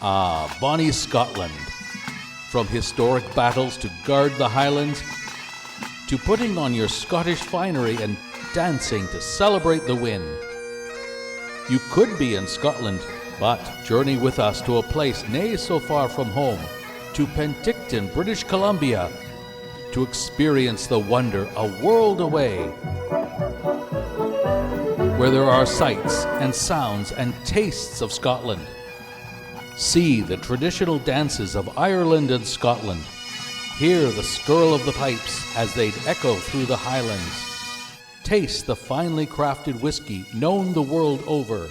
Ah, bonny Scotland. From historic battles to guard the Highlands, to putting on your Scottish finery and dancing to celebrate the win. You could be in Scotland, but journey with us to a place nae so far from home, to Penticton, British Columbia, to experience the wonder a world away, where there are sights and sounds and tastes of Scotland. See the traditional dances of Ireland and Scotland. Hear the skirl of the pipes as they'd echo through the Highlands. Taste the finely crafted whiskey known the world over.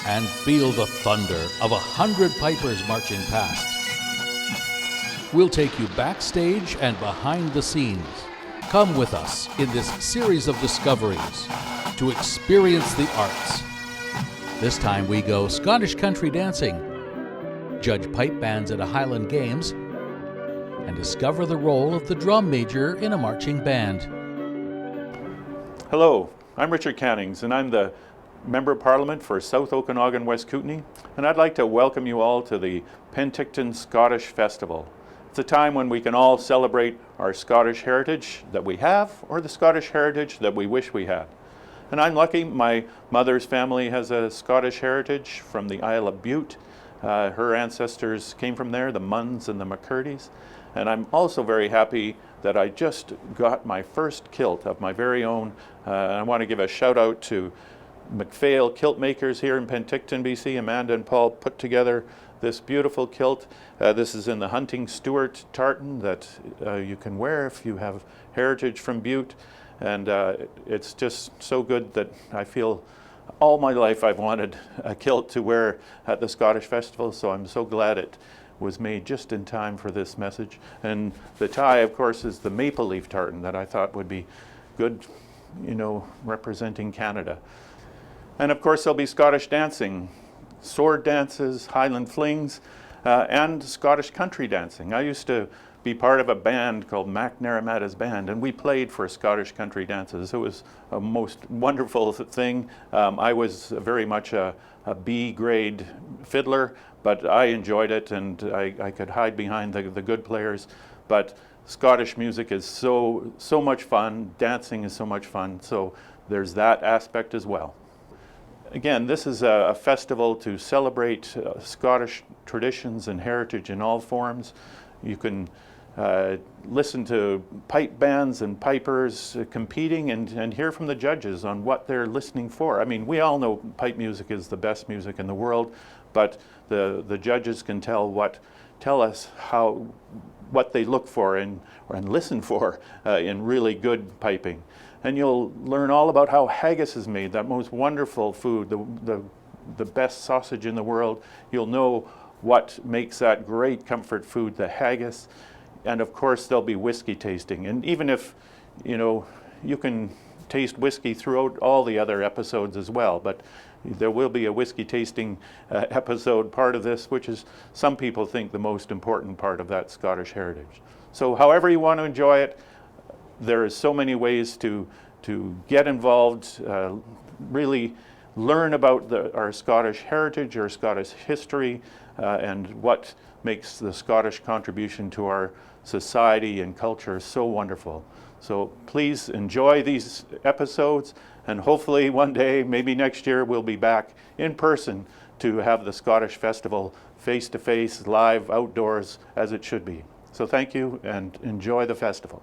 And feel the thunder of 100 pipers marching past. We'll take you backstage and behind the scenes. Come with us in this series of discoveries to experience the arts. This time we go Scottish country dancing, judge pipe bands at a Highland Games, and discover the role of the drum major in a marching band. Hello, I'm Richard Cannings, and I'm the Member of Parliament for South Okanagan, West Kootenay, and I'd like to welcome you all to the Penticton Scottish Festival. It's a time when we can all celebrate our Scottish heritage that we have, or the Scottish heritage that we wish we had. And I'm lucky, my mother's family has a Scottish heritage from the Isle of Bute. Her ancestors came from there, the Munns and the McCurdy's. And I'm also very happy that I just got my first kilt of my very own. I want to give a shout out to McPhail kilt makers here in Penticton, BC. Amanda and Paul put together this beautiful kilt. This is in the Hunting Stewart tartan that you can wear if you have heritage from Bute. And it's just so good that I feel all my life I've wanted a kilt to wear at the Scottish Festival, so I'm so glad it was made just in time for this message. And the tie, of course, is the maple leaf tartan that I thought would be good, you know, representing Canada. And of course there'll be Scottish dancing, sword dances, Highland flings, and Scottish country dancing. I used to be part of a band called Naramata's band, and we played for Scottish country dances. It was a most wonderful thing. I was very much a B grade fiddler, but I enjoyed it, and I could hide behind the good players. But Scottish music is so much fun, dancing is so much fun, so there's that aspect as well. Again, this is a festival to celebrate Scottish traditions and heritage in all forms. You can listen to pipe bands and pipers competing and hear from the judges on what they're listening for. I mean, we all know pipe music is the best music in the world, but the judges can tell us what they look for and listen for in really good piping. And you'll learn all about how haggis is made, that most wonderful food, the best sausage in the world. You'll know what makes that great comfort food, the haggis. And of course there'll be whiskey tasting. And even if, you know, you can taste whiskey throughout all the other episodes as well, but there will be a whiskey tasting episode part of this, which is some people think the most important part of that Scottish heritage. So however you want to enjoy it, there is so many ways to get involved, really learn about our Scottish heritage, our Scottish history, and what makes the Scottish contribution to our society and culture so wonderful. So please enjoy these episodes, and hopefully one day, maybe next year, we'll be back in person to have the Scottish Festival face-to-face, live, outdoors, as it should be. So thank you, and enjoy the festival.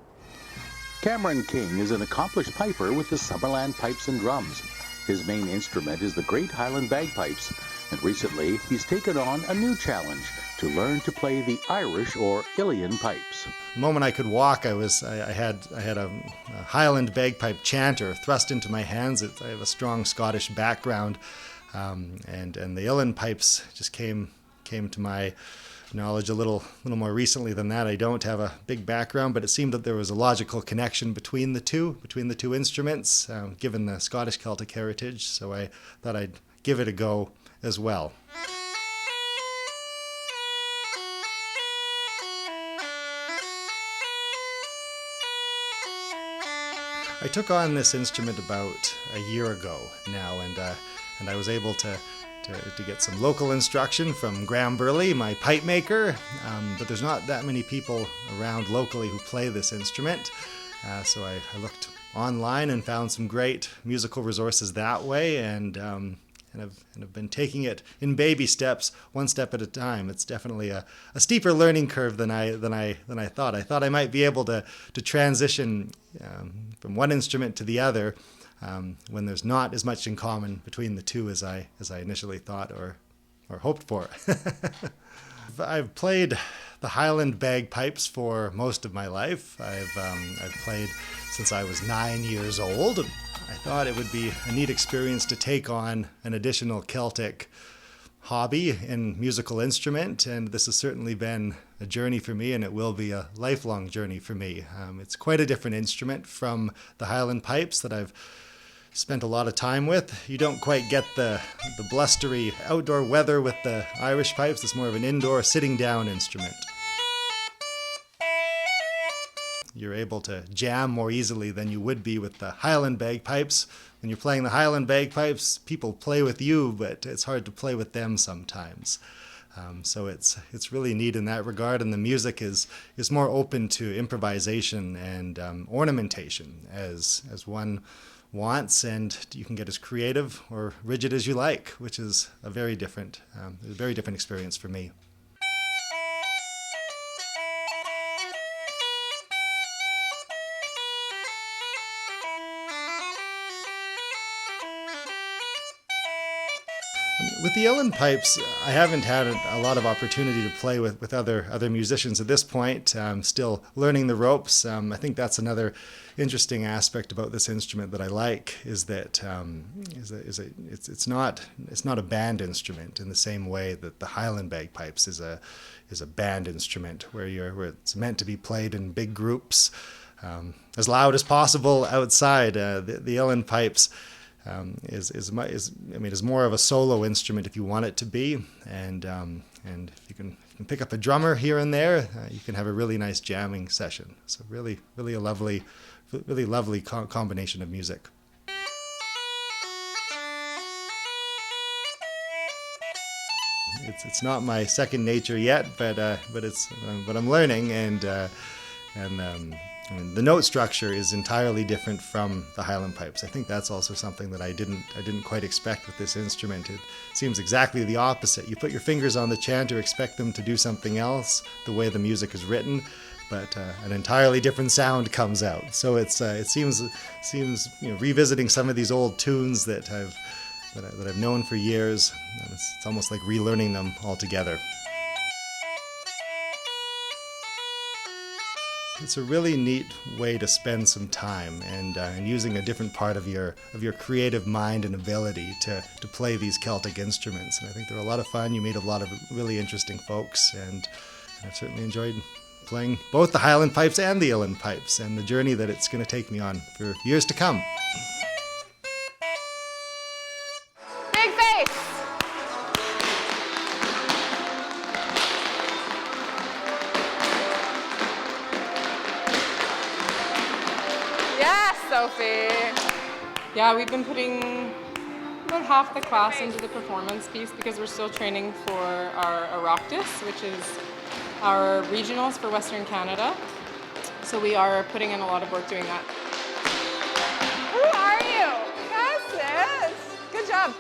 Cameron King is an accomplished piper with the Summerland Pipes and Drums. His main instrument is the Great Highland Bagpipes, and recently he's taken on a new challenge to learn to play the Irish or Ilian pipes. The moment I could walk, I had a Highland bagpipe chanter thrust into my hands. I have a strong Scottish background, and the Ilian pipes just came to my knowledge a little more recently than that. I don't have a big background, but it seemed that there was a logical connection between the two instruments, given the Scottish Celtic heritage. So I thought I'd give it a go as well. I took on this instrument about a year ago now, and I was able to to get some local instruction from Graham Burley, my pipe maker, but there's not that many people around locally who play this instrument, so I looked online and found some great musical resources that way, and I've been taking it in baby steps, one step at a time. It's definitely a steeper learning curve than I thought. I thought I might be able to transition from one instrument to the other when there's not as much in common between the two as I initially thought or hoped for. I've played the Highland bagpipes for most of my life. I've played since I was 9 years old. I thought it would be a neat experience to take on an additional Celtic hobby and musical instrument, and this has certainly been a journey for me, and it will be a lifelong journey for me. It's quite a different instrument from the Highland pipes that I've spent a lot of time with. You don't quite get the blustery outdoor weather with the Irish pipes. It's more of an indoor sitting down instrument. You're able to jam more easily than you would be with the Highland bagpipes. When you're playing the Highland bagpipes, people play with you, but it's hard to play with them sometimes. So it's really neat in that regard, and the music is more open to improvisation and ornamentation as one wants, and you can get as creative or rigid as you like, which is a very different experience for me. With the uilleann pipes, I haven't had a lot of opportunity to play with other musicians at this point. I'm still learning the ropes. I think that's another interesting aspect about this instrument that I like, is that it's not a band instrument in the same way that the Highland bagpipes is a band instrument where it's meant to be played in big groups, as loud as possible outside. The uilleann pipes is more of a solo instrument if you want it to be, and if you can pick up a drummer here and there, you can have a really nice jamming session. So really a lovely combination of music. It's not my second nature yet, but I'm learning, and the note structure is entirely different from the Highland pipes. I think that's also something that I didn't quite expect with this instrument. It seems exactly the opposite. You put your fingers on the chanter, expect them to do something else, the way the music is written, but an entirely different sound comes out. So it seems revisiting some of these old tunes that I've known for years, and it's almost like relearning them altogether. It's a really neat way to spend some time and using a different part of your creative mind and ability to play these Celtic instruments. And I think they're a lot of fun. You meet a lot of really interesting folks, and I've certainly enjoyed playing both the Highland pipes and the uilleann pipes, and the journey that it's going to take me on for years to come. Big face! Sophie. Yeah, we've been putting about half the class into the performance piece because we're still training for our Oireachtas, which is our regionals for Western Canada. So we are putting in a lot of work doing that. Who are you? Yes, sis. Good job.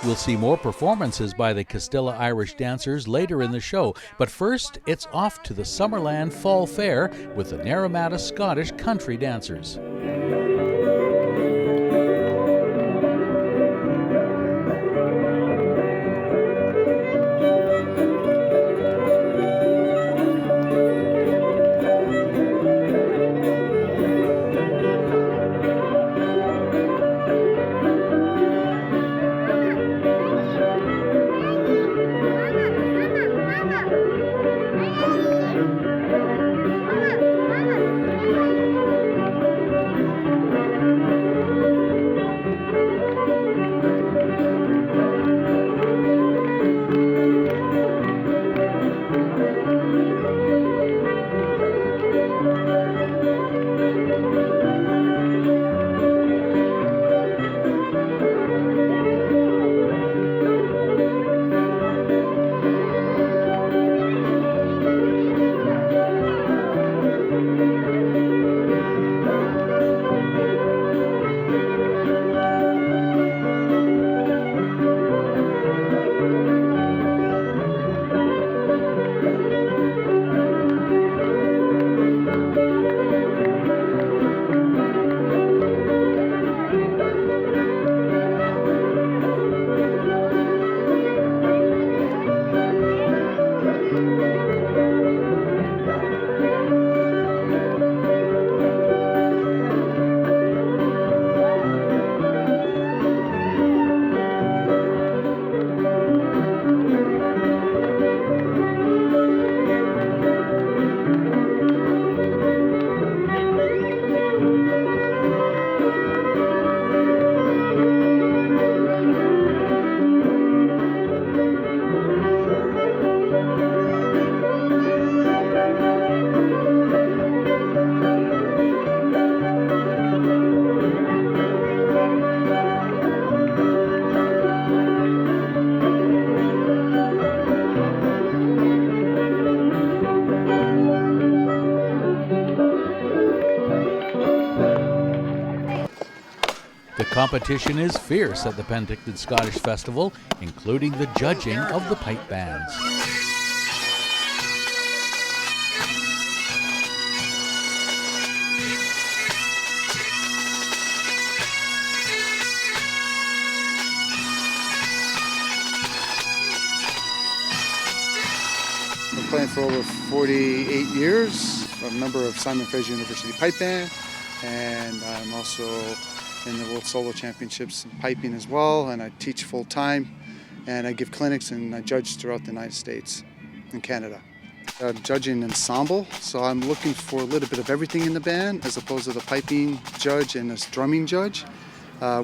We'll see more performances by the Castilla Irish dancers later in the show, but first it's off to the Summerland Fall Fair with the Naramata Scottish Country Dancers. The competition is fierce at the Penticton Scottish Festival, including the judging of the pipe bands. I've been playing for over 48 years. I'm a member of Simon Fraser University Pipe Band, and I'm also in the World Solo Championships in piping as well, and I teach full-time, and I give clinics and I judge throughout the United States and Canada. I'm judging ensemble, so I'm looking for a little bit of everything in the band as opposed to the piping judge and this drumming judge,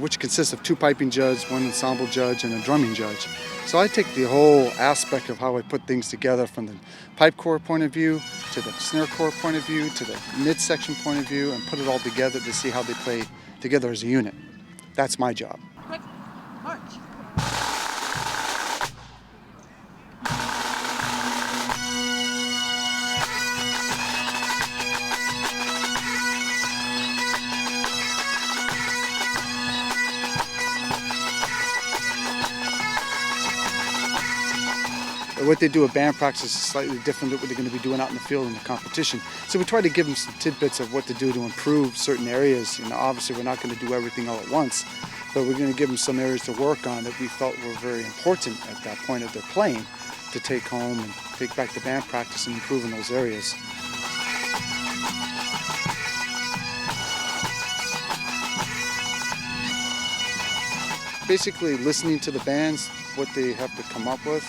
which consists of 2 piping judges, 1 ensemble judge, and a drumming judge. So I take the whole aspect of how I put things together from the pipe corps point of view, to the snare corps point of view, to the midsection point of view, and put it all together to see how they play together as a unit. That's my job. Quick, march. What they do at band practice is slightly different than what they're going to be doing out in the field in the competition. So we try to give them some tidbits of what to do to improve certain areas. You know, obviously we're not going to do everything all at once, but we're going to give them some areas to work on that we felt were very important at that point of their playing to take home and take back to band practice and improve in those areas. Basically listening to the bands, what they have to come up with,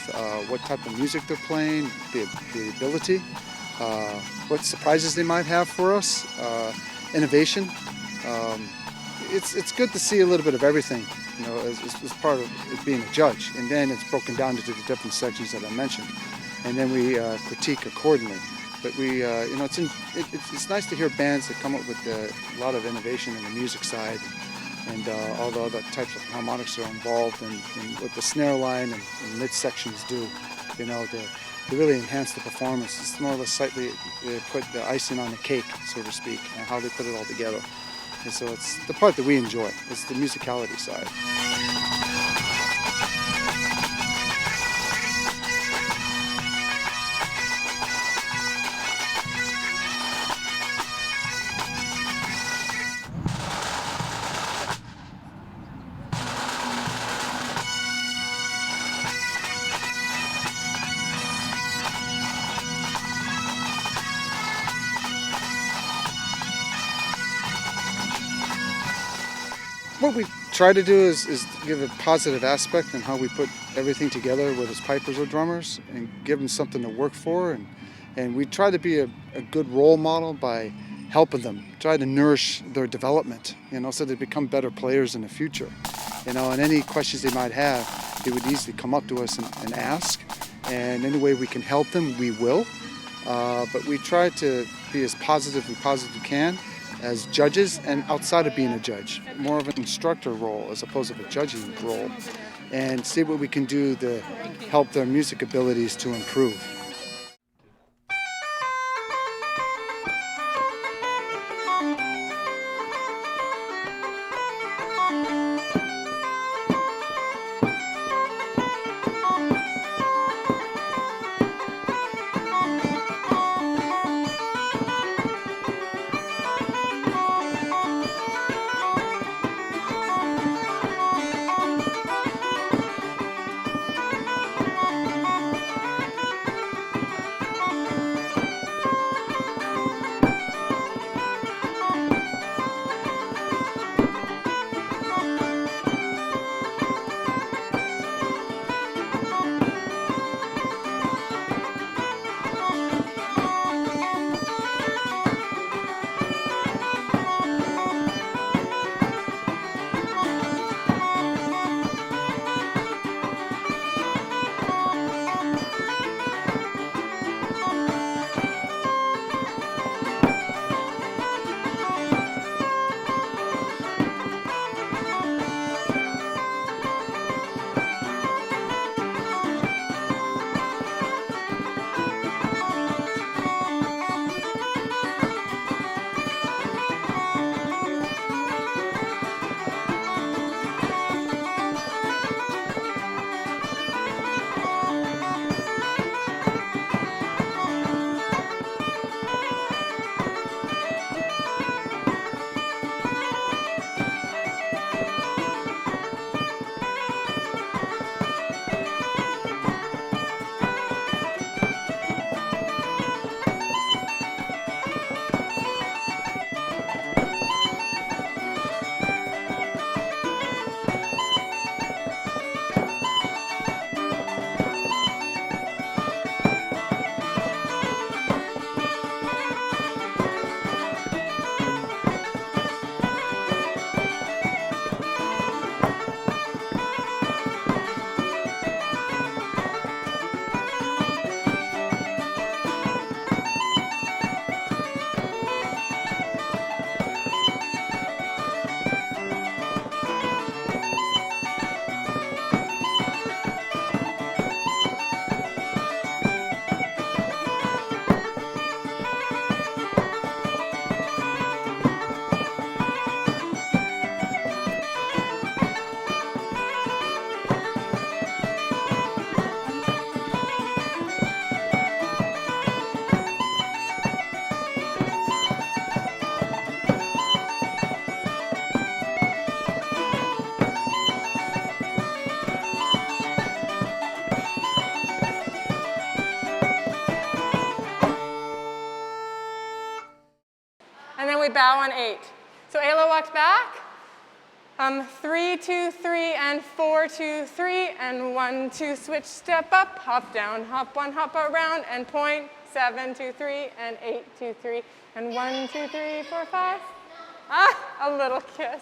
what type of music they're playing, the ability, what surprises they might have for us, innovation. It's good to see a little bit of everything, you know, as part of it being a judge, and then it's broken down into the different sections that I mentioned, and then we critique accordingly. But we, you know, it's nice to hear bands that come up with a lot of innovation in the music side. And all the other types of harmonics are involved in what the snare line and midsections do, you know, to really enhance the performance. It's more or less slightly put the icing on the cake, so to speak, and how they put it all together. And so it's the part that we enjoy. It's the musicality side. What we try to do is give a positive aspect in how we put everything together, whether it's pipers or drummers, and give them something to work for. And we try to be a good role model by helping them, try to nourish their development, so they become better players in the future. And any questions they might have, they would easily come up to us and ask. And any way we can help them, we will. But we try to be as positive as we can as judges and outside of being a judge. More of an instructor role as opposed to a judging role. And see what we can do to help their music abilities to improve. Bow on 8. So Ayla walks back. 3, 2, 3, and 4, 2, 3, and 1, 2, switch, step up, hop down, hop 1, hop around, and point, 7, 2, 3, and 8, 2, 3, and 1, 2, 3, 4, 5. A little kiss.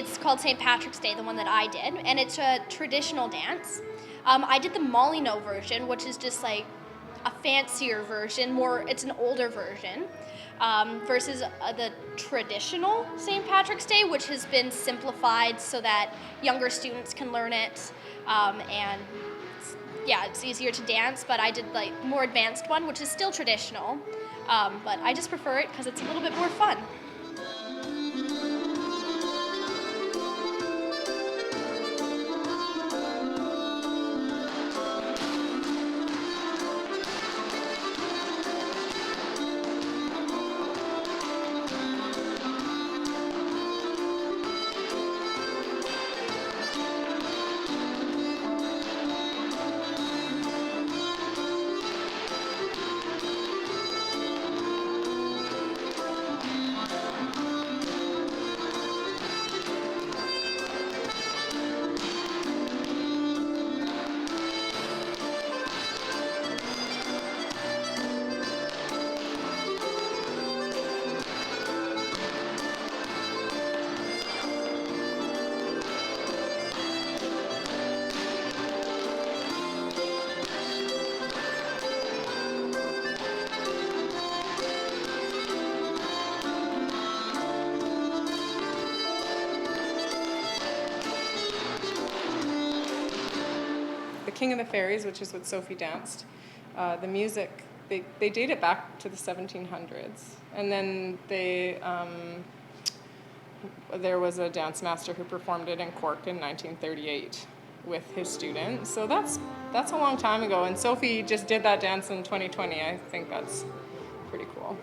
It's called St. Patrick's Day, the one that I did, and it's a traditional dance. I did the Molyneux version, which is just like a fancier version, it's an older version, versus the traditional St. Patrick's Day, which has been simplified so that younger students can learn it, and it's easier to dance, but I did like more advanced one, which is still traditional, but I just prefer it because it's a little bit more fun. King of the Fairies, which is what Sophie danced, the music, they date it back to the 1700s. And then there was a dance master who performed it in Cork in 1938 with his student. So that's a long time ago. And Sophie just did that dance in 2020. I think that's pretty cool.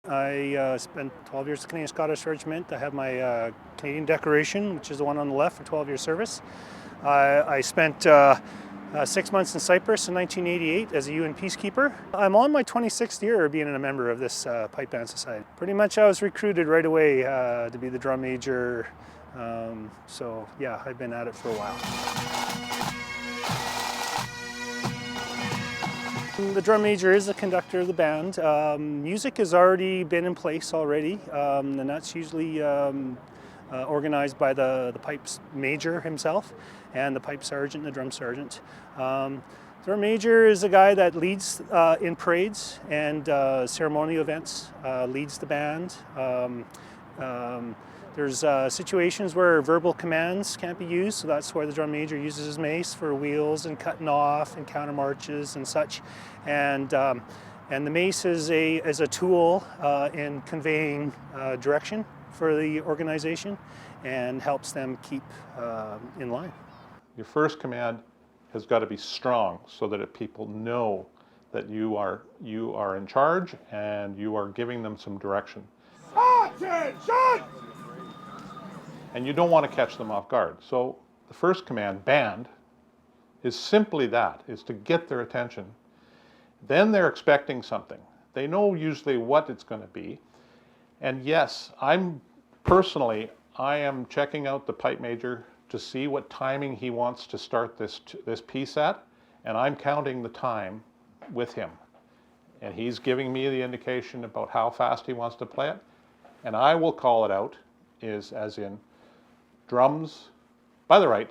I spent 12 years at the Canadian Scottish Regiment. I have my Canadian decoration, which is the one on the left for 12 years service. I spent 6 months in Cyprus in 1988 as a UN peacekeeper. I'm on my 26th year being a member of this pipe band society. Pretty much I was recruited right away to be the drum major. So yeah, I've been at it for a while. The drum major is the conductor of the band. Music has already been in place already, and that's usually organized by the pipes major himself and the pipe sergeant and the drum sergeant. Drum major is a guy that leads in parades and ceremonial events, leads the band. There's situations where verbal commands can't be used, so that's why the drum major uses his mace for wheels and cutting off and counter marches and such. And the mace is a tool in conveying direction for the organization and helps them keep in line. Your first command has got to be strong so that people know that you are in charge and you are giving them some direction. Attention! And you don't want to catch them off guard. So the first command, band, is simply that, is to get their attention. Then they're expecting something. They know usually what it's going to be. And yes, I am checking out the pipe major to see what timing he wants to start this piece at, and I'm counting the time with him. And he's giving me the indication about how fast he wants to play it, and I will call it out, as in drums by the right,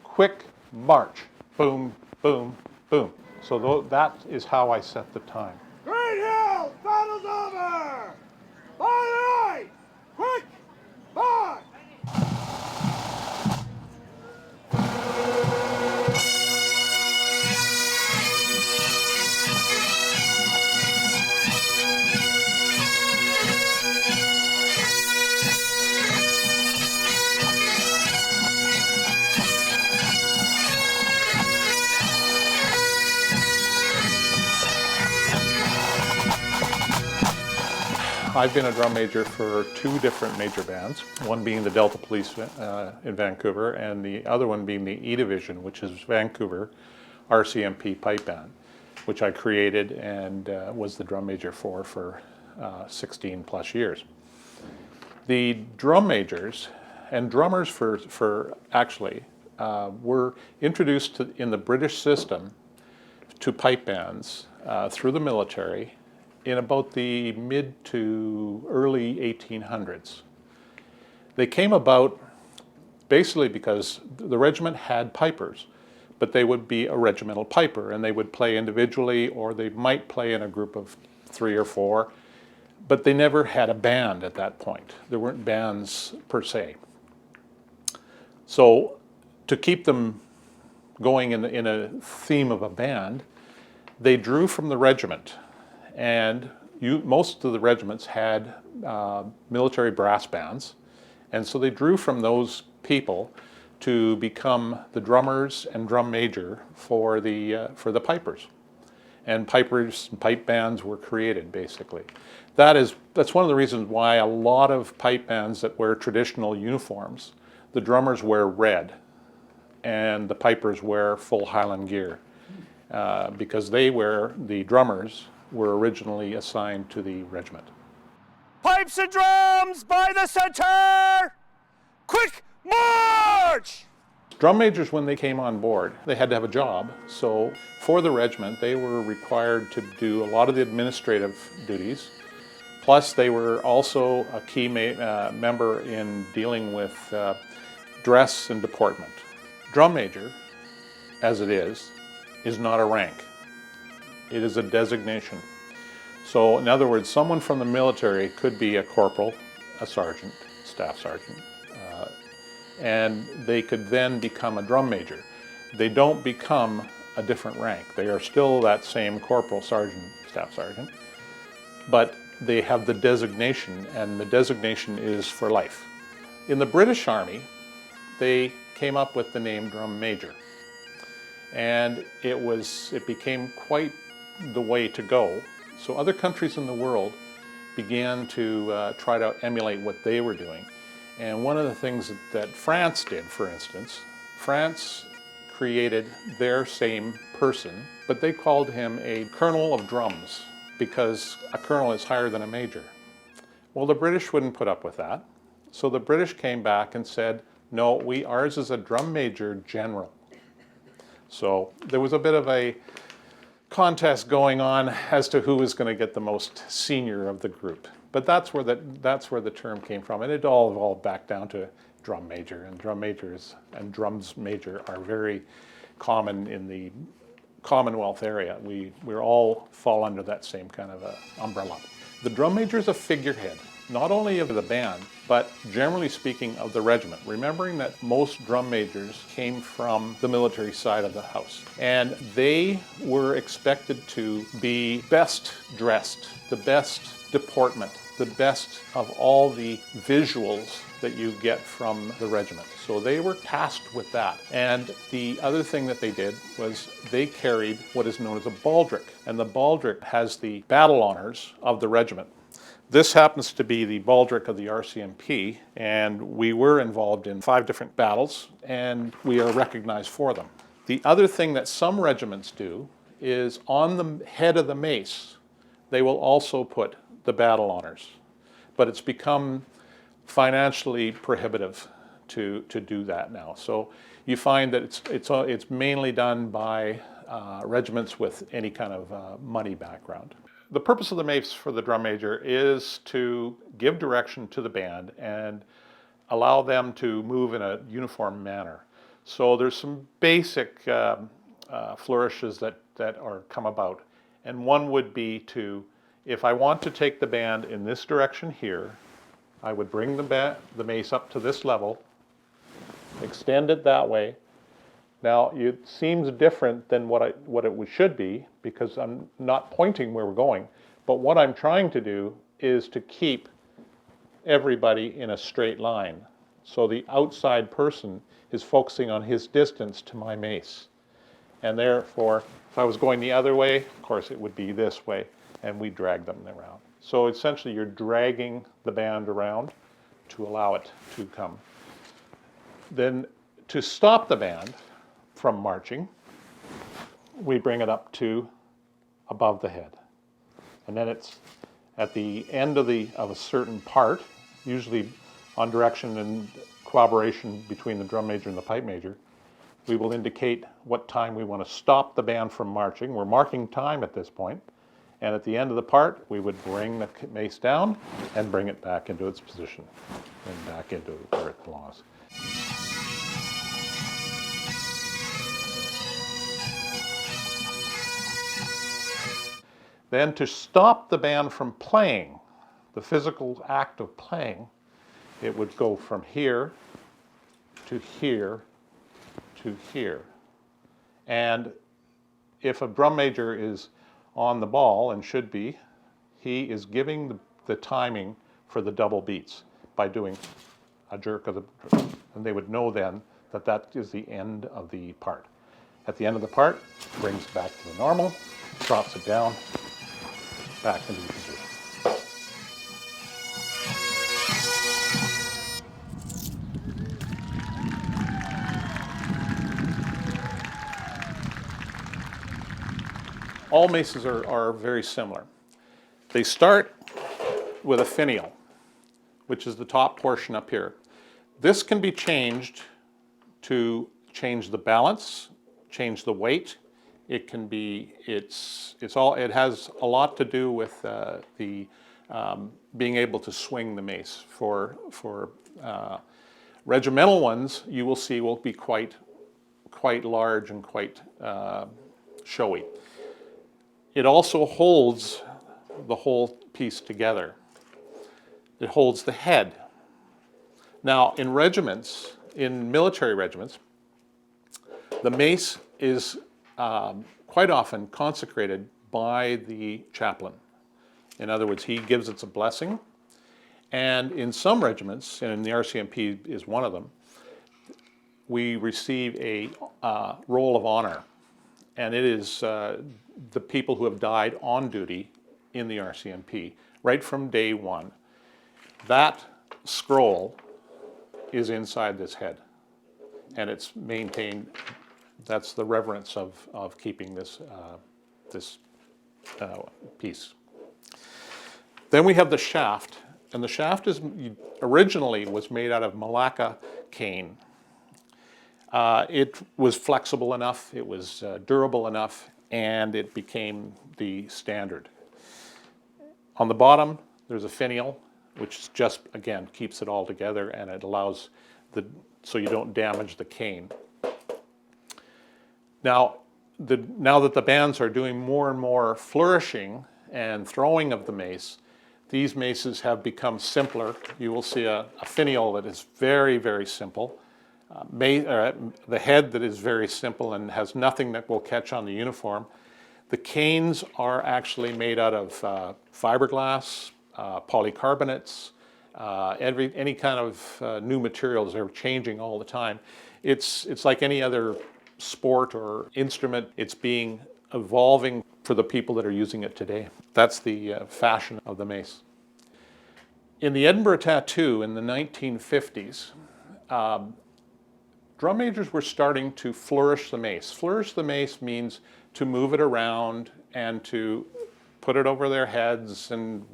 quick march, boom, boom, boom. So that is how I set the time. Great Hill, battle's over! By the right, quick march! I've been a drum major for two different major bands, one being the Delta Police in Vancouver and the other one being the E Division, which is Vancouver RCMP pipe band, which I created and was the drum major for 16 plus years. The drum majors and drummers actually were introduced in the British system to pipe bands through the military in about the mid to early 1800s. They came about basically because the regiment had pipers, but they would be a regimental piper and they would play individually or they might play in a group of 3 or 4, but they never had a band at that point. There weren't bands per se. So to keep them going in a theme of a band, they drew from the regiment. And most of the regiments had military brass bands, and so they drew from those people to become the drummers and drum major for the pipers. And pipers and pipe bands were created, basically. That's one of the reasons why a lot of pipe bands that wear traditional uniforms, the drummers wear red, and the pipers wear full Highland gear, because the drummers were originally assigned to the regiment. Pipes and drums by the center! Quick march! Drum majors, when they came on board, they had to have a job. So for the regiment, they were required to do a lot of the administrative duties. Plus, they were also a key member in dealing with dress and deportment. Drum major, as it is not a rank. It is a designation. So in other words, someone from the military could be a corporal, a sergeant, staff sergeant, and they could then become a drum major. They don't become a different rank. They are still that same corporal, sergeant, staff sergeant, but they have the designation, and the designation is for life. In the British Army, they came up with the name drum major, and it became quite the way to go. So other countries in the world began to try to emulate what they were doing. And one of the things that France did, for instance, France created their same person, but they called him a colonel of drums because a colonel is higher than a major. Well, the British wouldn't put up with that. So the British came back and said, no, ours is a drum major general. So there was a bit of a contest going on as to who was going to get the most senior of the group. But that's where the term came from, and it all evolved back down to drum major. And drum majors and drums major are very common in the Commonwealth area. We all fall under that same kind of umbrella. The drum major is a figurehead, not only of the band, but generally speaking of the regiment, remembering that most drum majors came from the military side of the house. And they were expected to be best dressed, the best deportment, the best of all the visuals that you get from the regiment. So they were tasked with that. And the other thing that they did was they carried what is known as a baldric. And the baldric has the battle honors of the regiment. This happens to be the baldric of the RCMP, and we were involved in 5 different battles, and we are recognized for them. The other thing that some regiments do is on the head of the mace, they will also put the battle honors. But it's become financially prohibitive to do that now. So you find that it's mainly done by regiments with any kind of money background. The purpose of the mace for the drum major is to give direction to the band and allow them to move in a uniform manner. So there's some basic flourishes that are come about. And one would be to, if I want to take the band in this direction here, I would bring the mace up to this level, extend it that way. Now, it seems different than what it should be because I'm not pointing where we're going, but what I'm trying to do is to keep everybody in a straight line. So the outside person is focusing on his distance to my mace. And therefore, if I was going the other way, of course it would be this way, and we drag them around. So essentially you're dragging the band around to allow it to come. Then to stop the band from marching, we bring it up to above the head. And then it's at the end of a certain part, usually on direction and cooperation between the drum major and the pipe major, we will indicate what time we want to stop the band from marching. We're marking time at this point. And at the end of the part, we would bring the mace down and bring it back into its position and back into where it belongs. Then to stop the band from playing, the physical act of playing, it would go from here to here to here. And if a drum major is on the ball, and should be, he is giving the timing for the double beats by doing a jerk of the drum. And they would know then that that is the end of the part. At the end of the part, brings it back to the normal, drops it down, back into the position. All maces are very similar. They start with a finial, which is the top portion up here. This can be changed to change the balance, change the weight. It can be, it has a lot to do with being able to swing the mace. For regimental ones, you will see will be quite large and quite showy. It also holds the whole piece together. It holds the head. Now, in regiments, in military regiments, the mace is quite often consecrated by the chaplain. In other words, he gives it a blessing. And in some regiments, and the RCMP is one of them, we receive a roll of honor. And it is the people who have died on duty in the RCMP, right from day one. That scroll is inside this head, and it's maintained. That's the reverence of keeping this piece. Then we have the shaft, and the shaft originally was made out of Malacca cane. It was flexible enough, it was durable enough, and it became the standard. On the bottom, there's a finial, which just, again, keeps it all together, and it allows so you don't damage the cane. Now that the bands are doing more and more flourishing and throwing of the mace, these maces have become simpler. You will see a finial that is very, very simple. The head that is very simple and has nothing that will catch on the uniform. The canes are actually made out of fiberglass, polycarbonates, any kind of new materials. They're changing all the time. It's like any other sport or instrument. It's evolving for the people that are using it today. That's the fashion of the mace. In the Edinburgh Tattoo in the 1950s, drum majors were starting to flourish the mace. Flourish the mace means to move it around and to put it over their heads and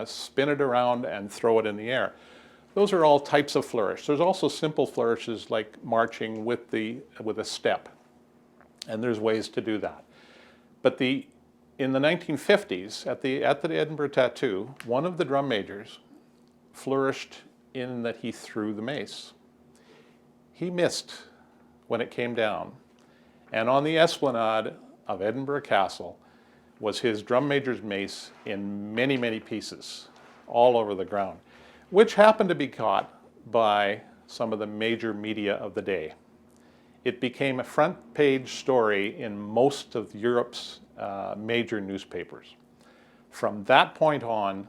spin it around and throw it in the air. Those are all types of flourish. There's also simple flourishes like marching with a step, and there's ways to do that. But in the 1950s, at the Edinburgh Tattoo, one of the drum majors flourished in that he threw the mace. He missed when it came down, and on the esplanade of Edinburgh Castle was his drum major's mace in many, many pieces all over the ground, which happened to be caught by some of the major media of the day. It became a front page story in most of Europe's major newspapers. From that point on,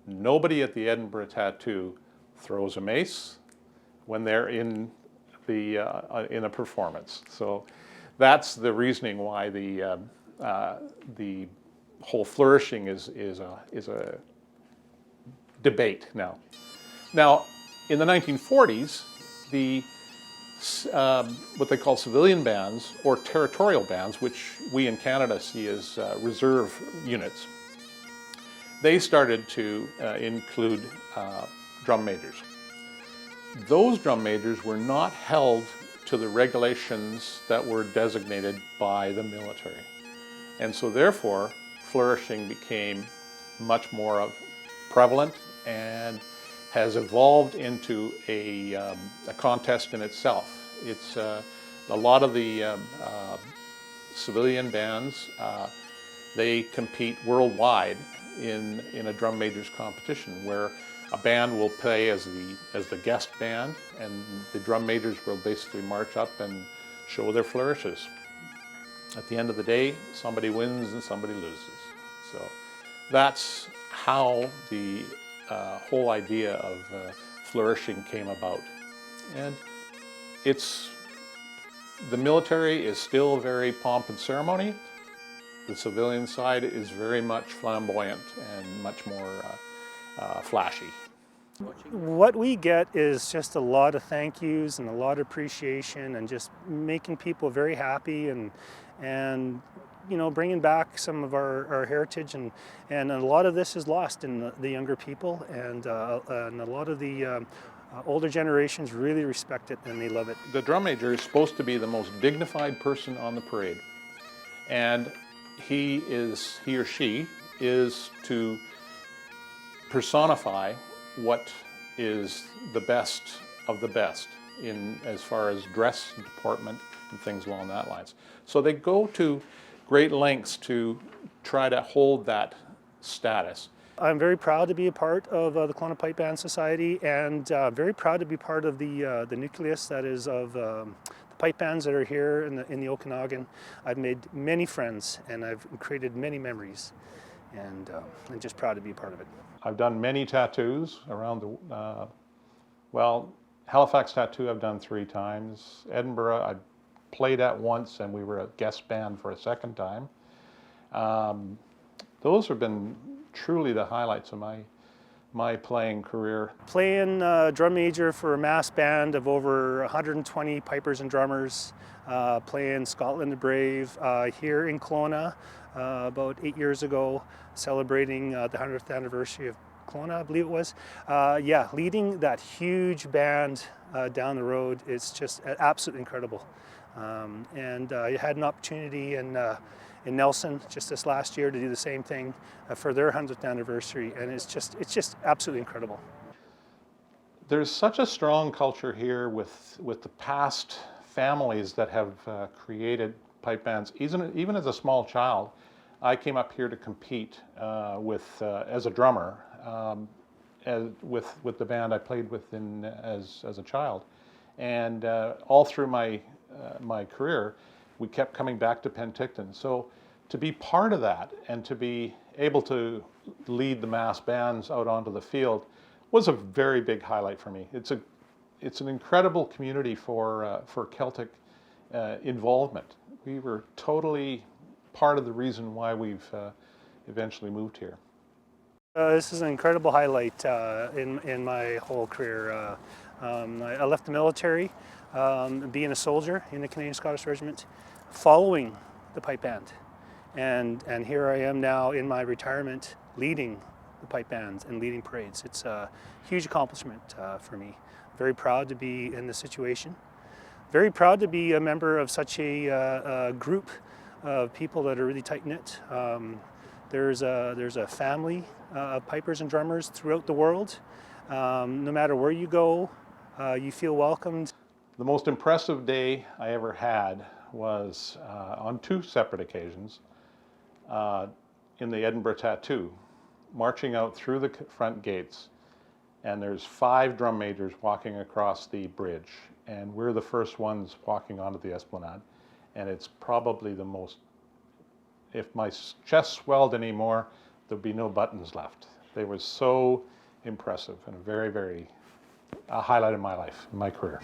nobody at the Edinburgh Tattoo throws a mace when they're in a performance. So that's the reasoning why the whole flourishing is a debate now. Now, in the 1940s, what they call civilian bands or territorial bands, which we in Canada see as reserve units, they started to include drum majors. Those drum majors were not held to the regulations that were designated by the military. And so therefore, flourishing became much more prevalent and has evolved into a contest in itself. It's a lot of the civilian bands, they compete worldwide in a drum majors competition where a band will play as the guest band, and the drum majors will basically march up and show their flourishes. At the end of the day, somebody wins and somebody loses. So that's how the whole idea of flourishing came about. And the military is still very pomp and ceremony. The civilian side is very much flamboyant and much more flashy. What we get is just a lot of thank yous and a lot of appreciation and just making people very happy and you know, bringing back some of our heritage, and a lot of this is lost in the younger people, and a lot of the older generations really respect it and they love it. The drum major is supposed to be the most dignified person on the parade, and he or she is to personify what is the best of the best in as far as dress and deportment and things along that lines. So they go to great lengths to try to hold that status. I'm very proud to be a part of the Kelowna Pipe Band Society, and very proud to be part of the nucleus that is of the pipe bands that are here in the Okanagan. I've made many friends and I've created many memories, and I'm just proud to be a part of it. I've done many tattoos around Halifax Tattoo I've done 3 times. Edinburgh I played at once and we were a guest band for a second time. those have been truly the highlights of my playing career. Playing drum major for a mass band of over 120 pipers and drummers, playing Scotland the Brave here in Kelowna about 8 years ago, celebrating the 100th anniversary of Kelowna, I believe it was. Yeah, leading that huge band down the road is just absolutely incredible. And I had an opportunity in Nelson just this last year to do the same thing for their 100th anniversary, and it's just absolutely incredible. There's such a strong culture here with the past families that have created pipe bands. Even as a small child, I came up here to compete as a drummer with the band I played with as a child, and all through my career, we kept coming back to Penticton. So to be part of that and to be able to lead the mass bands out onto the field was a very big highlight for me. It's an incredible community for Celtic involvement. We were totally part of the reason why we've eventually moved here. This is an incredible highlight in my whole career. I left the military, being a soldier in the Canadian Scottish Regiment, following the pipe band. And here I am now in my retirement leading the pipe bands and leading parades. It's a huge accomplishment for me. Very proud to be in this situation. Very proud to be a member of such a group of people that are really tight-knit. There's a family of pipers and drummers throughout the world. No matter where you go, you feel welcomed. The most impressive day I ever had was on 2 separate occasions in the Edinburgh Tattoo, marching out through the front gates, and there's 5 drum majors walking across the bridge, and we're the first ones walking onto the Esplanade, and it's probably the most, if my chest swelled anymore, there'd be no buttons left. They were so impressive and a highlight of my life, my career.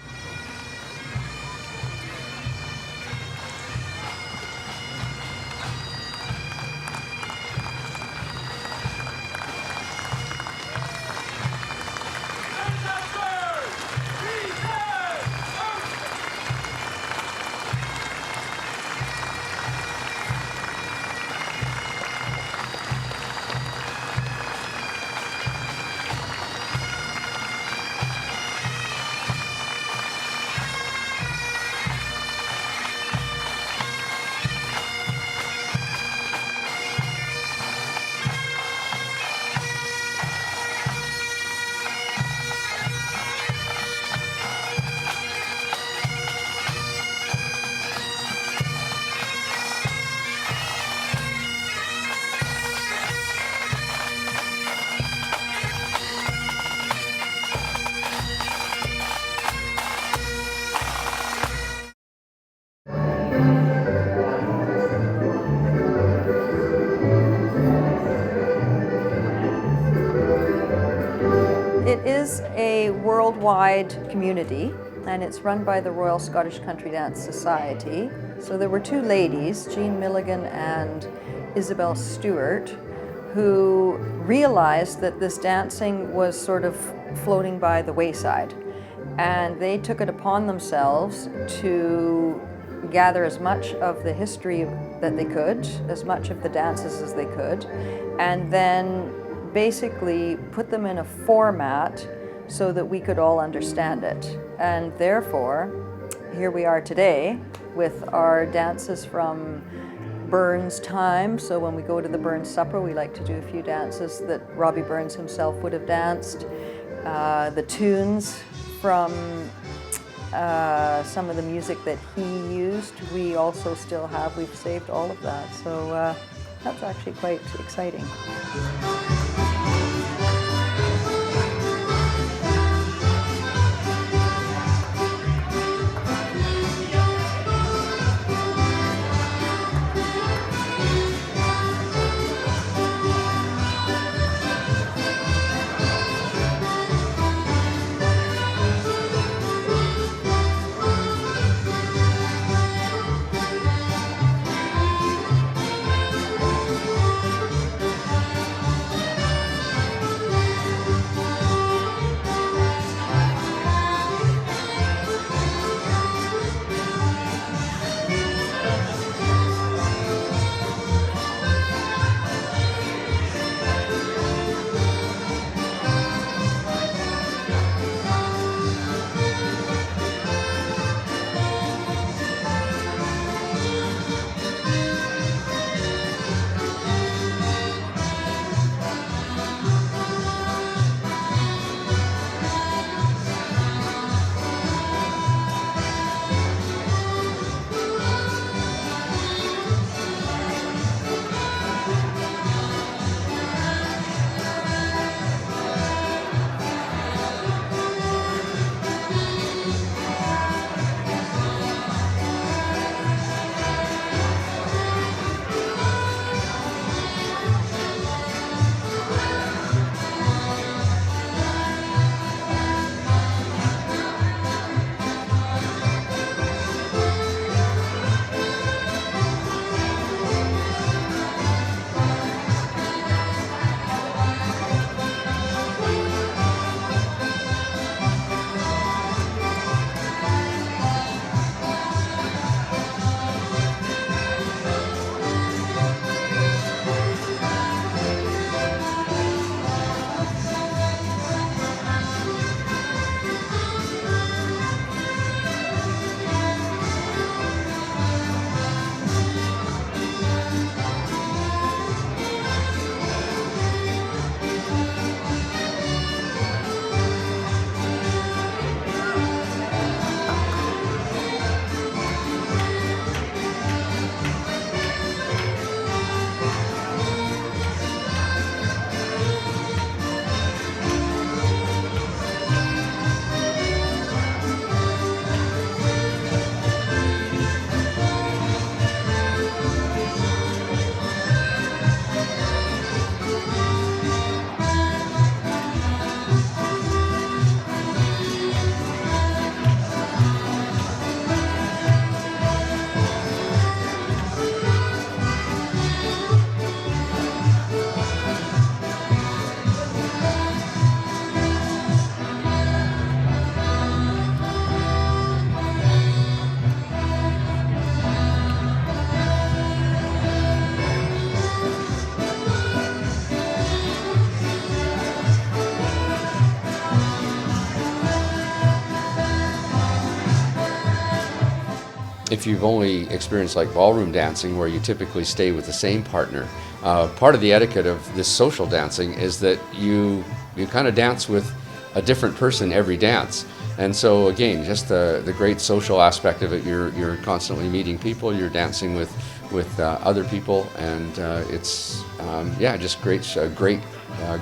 It is a worldwide community, and it's run by the Royal Scottish Country Dance Society. So there were 2 ladies, Jean Milligan and Isabel Stewart, who realized that this dancing was sort of floating by the wayside. And they took it upon themselves to gather as much of the history that they could, as much of the dances as they could, and then basically put them in a format so that we could all understand it. And therefore, here we are today with our dances from Burns' time. So when we go to the Burns Supper, we like to do a few dances that Robbie Burns himself would have danced. The tunes from some of the music that he used, we also still have. We've saved all of that. So that's actually quite exciting. if you've only experienced like ballroom dancing where you typically stay with the same partner, part of the etiquette of this social dancing is that you kind of dance with a different person every dance. And so again, just the great social aspect of it, you're constantly meeting people, you're dancing with other people, and it's just great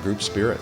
group spirit.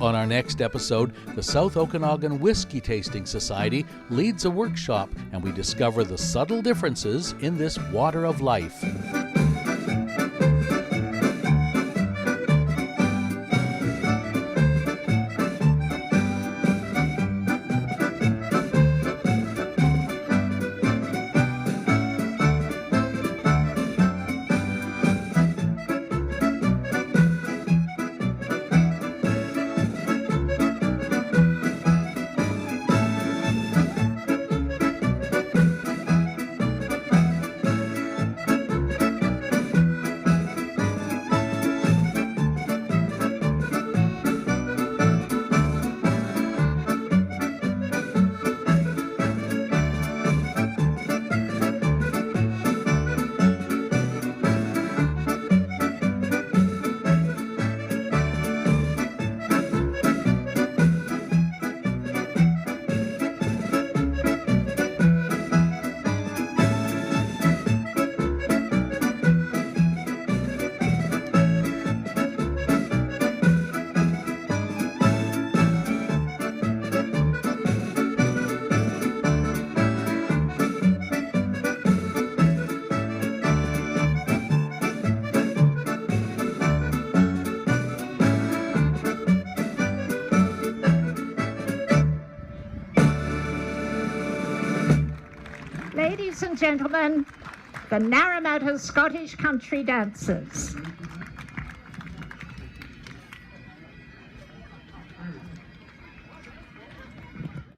On our next episode, the South Okanagan Whiskey Tasting Society leads a workshop, and we discover the subtle differences in this water of life. Ladies and gentlemen, the Naramata Scottish Country Dancers.